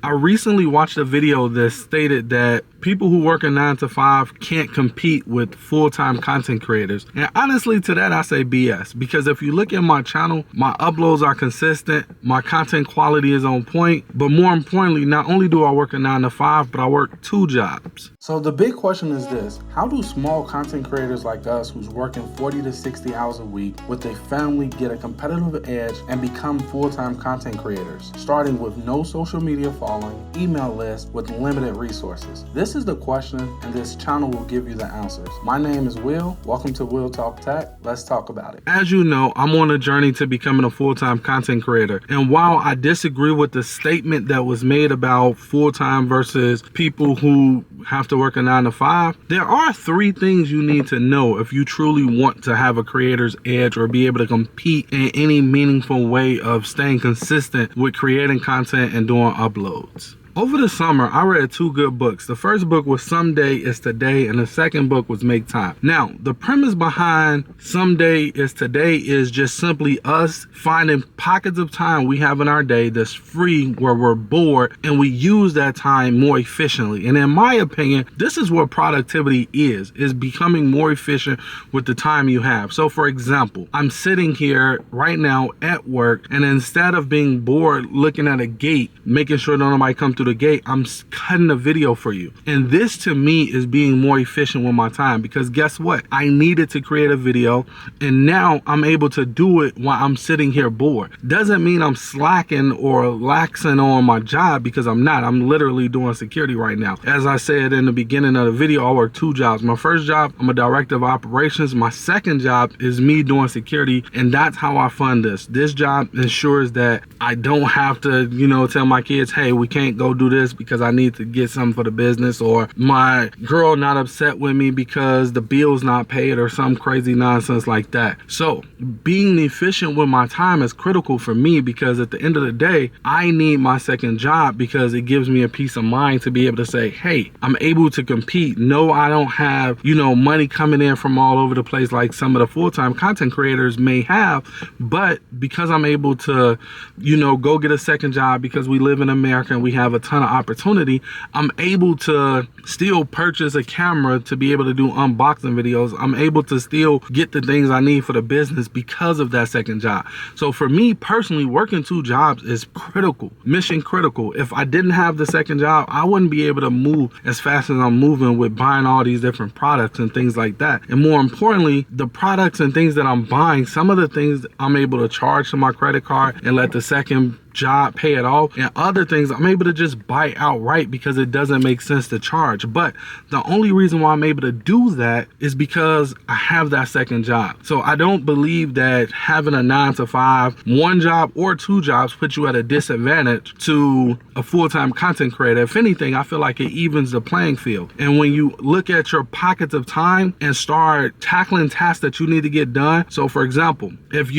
I recently watched a video that stated that people who work a 9 to 5 can't compete with full-time content creators. And honestly, to that I say BS, because if you look at my channel, my uploads are consistent, my content quality is on point, but more importantly, not only do I work a 9 to 5, but I work 2 jobs. So the big question is this: how do small content creators like us who's working 40 to 60 hours a week with a family get a competitive edge and become full-time content creators, starting with no social media following, email list with limited resources? This is the question, and this channel will give you the answers. My name is Will. Welcome to Will Talk Tech. Let's talk about it. As you know, I'm on a journey to becoming a full-time content creator. And while I disagree with the statement that was made about full-time versus people who have to work a 9 to 5, there are 3 things you need to know if you truly want to have a creator's edge or be able to compete in any meaningful way of staying consistent with creating content and doing uploads. Over the summer, I read 2 good books. The first book was Someday is Today, and the second book was Make Time. Now, the premise behind Someday is Today is just simply us finding pockets of time we have in our day that's free, where we're bored, and we use that time more efficiently. And in my opinion, this is what productivity is becoming more efficient with the time you have. So for example, I'm sitting here right now at work, and instead of being bored looking at a gate, making sure that nobody come through the gate, I'm cutting a video for you. And this to me is being more efficient with my time, because guess what? I needed to create a video, and now I'm able to do it while I'm sitting here bored. Doesn't mean I'm slacking or laxing on my job, because I'm not. I'm literally doing security right now. As I said in the beginning of the video, I work 2 jobs. My first job, I'm a director of operations. My second job is me doing security, and that's how I fund this. This job ensures that I don't have to, tell my kids, hey, we can't go do this because I need to get something for the business, or my girl not upset with me because the bill's not paid, or some crazy nonsense like that. So being efficient with my time is critical for me, because at the end of the day, I need my second job because it gives me a peace of mind to be able to say, hey, I'm able to compete. No, I don't have, money coming in from all over the place like some of the full-time content creators may have, but because I'm able to, go get a second job, because we live in America and we have a ton of opportunity, I'm able to still purchase a camera to be able to do unboxing videos. I'm able to still get the things I need for the business because of that second job. So for me personally, working 2 jobs is critical, mission critical. If I didn't have the second job, I wouldn't be able to move as fast as I'm moving with buying all these different products and things like that. And more importantly, the products and things that I'm buying, some of the things I'm able to charge to my credit card and let the second job pay it off, and other things I'm able to just buy outright because it doesn't make sense to charge. But the only reason why I'm able to do that is because I have that second job. So I don't believe that having a 9 to 5, 1 job or 2 jobs puts you at a disadvantage to a full-time content creator. If anything, I feel like it evens the playing field. And when you look at your pockets of time and start tackling tasks that you need to get done. So for example, if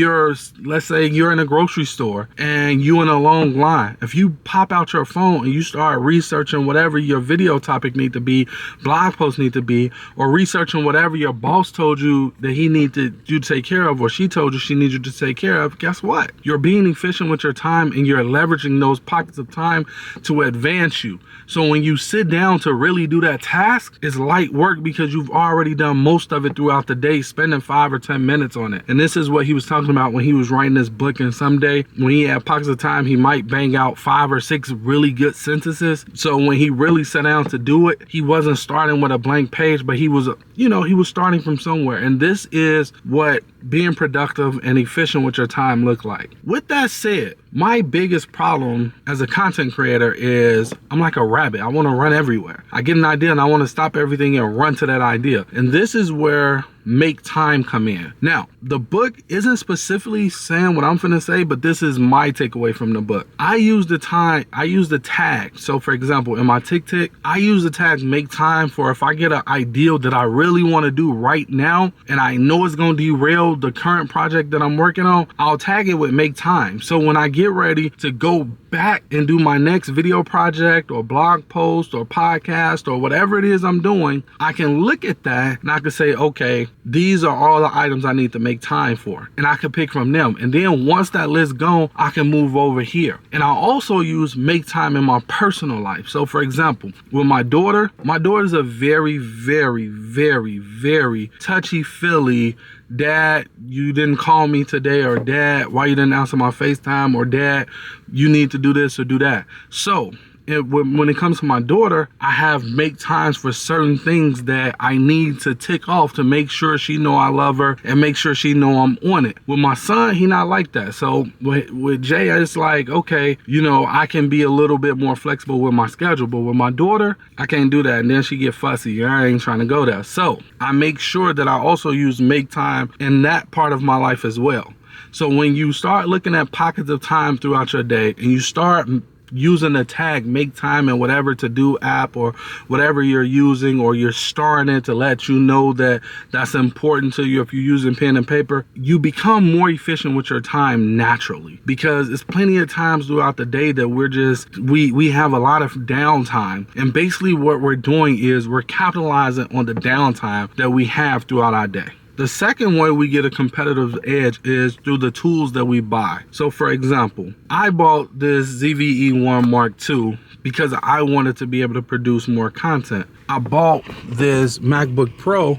let's say you're in a grocery store and you in a long line, if you pop out your phone and you start researching whatever your video topic need to be, blog post need to be, or researching whatever your boss told you that he needed you to take care of, or she told you she needs you to take care of, guess what? You're being efficient with your time, and you're leveraging those pockets of time to advance you. So when you sit down to really do that task, it's light work because you've already done most of it throughout the day, spending 5 or 10 minutes on it. And this is what he was talking about when he was writing this book. And someday when he had pockets of time, he might bang out 5 or 6 really good sentences. So when he really sat down to do it, he wasn't starting with a blank page, but he was, he was starting from somewhere. And this is what being productive and efficient with your time look like. With that said, my biggest problem as a content creator is I'm like a rabbit. I want to run everywhere. I get an idea and I want to stop everything and run to that idea. And this is where Make Time come in. Now, the book isn't specifically saying what I'm finna say, but this is my takeaway from the book. I use the tag. So for example, in my TikTok, I use the tag Make Time for if I get an ideal that I really want to do right now and I know it's going to derail video, the current project that I'm working on, I'll tag it with make time. So when I get ready to go back and do my next video project or blog post or podcast or whatever it is I'm doing, I can look at that and I can say, okay, these are all the items I need to make time for. And I can pick from them. And then once that list gone, I can move over here. And I also use make time in my personal life. So for example, with my daughter's a very, very, very, very touchy-feely, Dad, you didn't call me today, or Dad, why you didn't answer my FaceTime, or Dad, you need to do this or do that. So when it comes to my daughter, I have make times for certain things that I need to tick off to make sure she know I love her and make sure she know I'm on it. With my son, he not like that. So with Jay, it's like, okay, you know, I can be a little bit more flexible with my schedule, but with my daughter, I can't do that. And then she get fussy. I ain't trying to go there. So I make sure that I also use make time in that part of my life as well. So when you start looking at pockets of time throughout your day and you start using the tag make time and whatever to do app or whatever you're using, or you're starring it to let you know that that's important to you, if you're using pen and paper, you become more efficient with your time naturally, because it's plenty of times throughout the day that we have a lot of downtime, and basically what we're doing is we're capitalizing on the downtime that we have throughout our day. The second way we get a competitive edge is through the tools that we buy. So for example, I bought this ZVE1 Mark II because I wanted to be able to produce more content. I bought this MacBook Pro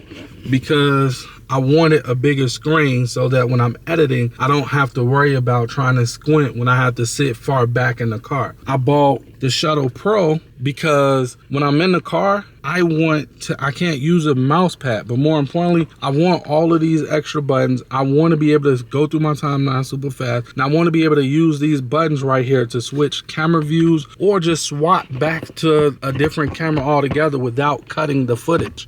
because I wanted a bigger screen so that when I'm editing, I don't have to worry about trying to squint when I have to sit far back in the car. I bought the Shuttle Pro because when I'm in the car, I can't use a mouse pad, but more importantly, I want all of these extra buttons. I want to be able to go through my timeline super fast, and I want to be able to use these buttons right here to switch camera views or just swap back to a different camera altogether without cutting the footage.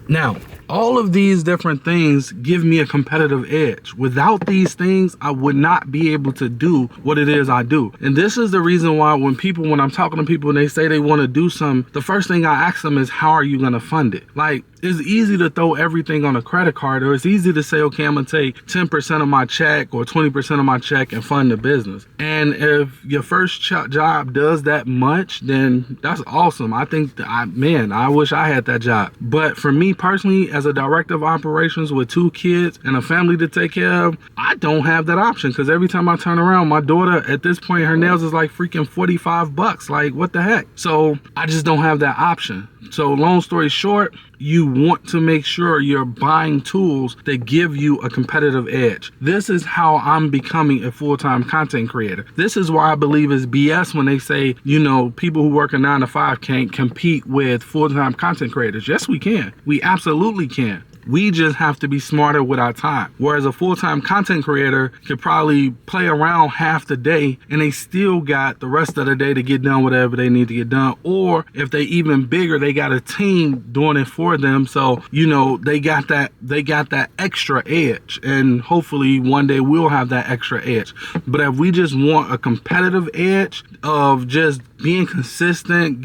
Now, all of these different things give me a competitive edge. Without these things, I would not be able to do what it is I do. And this is the reason why when I'm talking to people and they say they want to do something, the first thing I ask them is, how are you going to fund it? Like, it's easy to throw everything on a credit card, or it's easy to say, okay, I'm gonna take 10% of my check or 20% of my check and fund the business. And if your first job does that much, then that's awesome. I think that I wish I had that job. But for me personally, as a director of operations with 2 kids and a family to take care of, I don't have that option, because every time I turn around, my daughter at this point, her nails is like freaking $45. Like, what the heck? So I just don't have that option. So long story short, you want to make sure you're buying tools that give you a competitive edge. This is how I'm becoming a full-time content creator. This is why I believe it's BS when they say, you know, people who work a 9 to 5 can't compete with full-time content creators. Yes, we can. We absolutely can. We just have to be smarter with our time. Whereas a full-time content creator could probably play around half the day and they still got the rest of the day to get done whatever they need to get done. Or if they even bigger, they got a team doing it for them. So, you know, they got that extra edge, and hopefully one day we'll have that extra edge. But if we just want a competitive edge of just being consistent,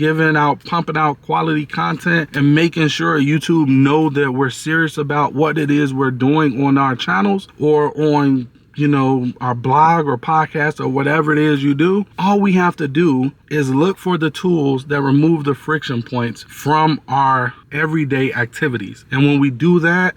pumping out quality content, and making sure YouTube know that we're serious about what it is we're doing on our channels or on, you know, our blog or podcast or whatever it is you do, all we have to do is look for the tools that remove the friction points from our everyday activities. And when we do that,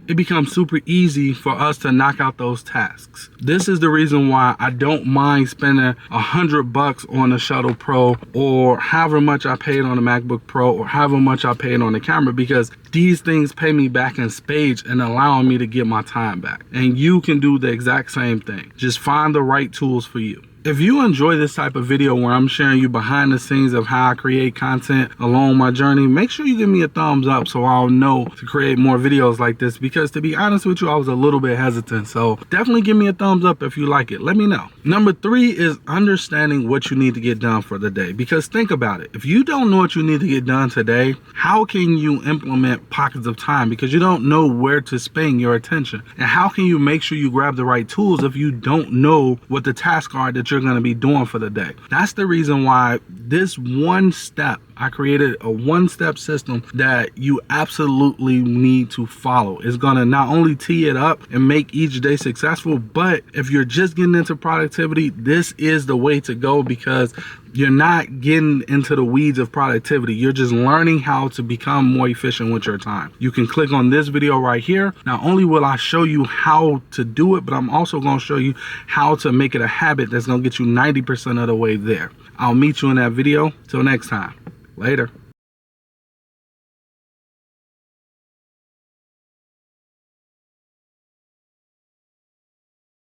it becomes super easy for us to knock out those tasks. This is the reason why I don't mind spending $100 on a Shuttle Pro, or however much I paid on a MacBook Pro, or however much I paid on the camera, because these things pay me back in spades and allowing me to get my time back. And you can do the exact same thing. Just find the right tools for you. If you enjoy this type of video where I'm sharing you behind the scenes of how I create content along my journey, make sure you give me a thumbs up so I'll know to create more videos like this, because to be honest with you, I was a little bit hesitant. So definitely give me a thumbs up if you like it. Let me know. Number 3 is understanding what you need to get done for the day. Because think about it. If you don't know what you need to get done today, how can you implement pockets of time? Because you don't know where to spend your attention. And how can you make sure you grab the right tools if you don't know what the tasks are that you're going to be doing for the day? That's the reason why this one step I created a one-step system that you absolutely need to follow. It's gonna not only tee it up and make each day successful, but if you're just getting into productivity, this is the way to go, because you're not getting into the weeds of productivity. You're just learning how to become more efficient with your time. You can click on this video right here. Not only will I show you how to do it, but I'm also going to show you how to make it a habit that's going to get you 90% of the way there. I'll meet you in that video. Till next time. Later.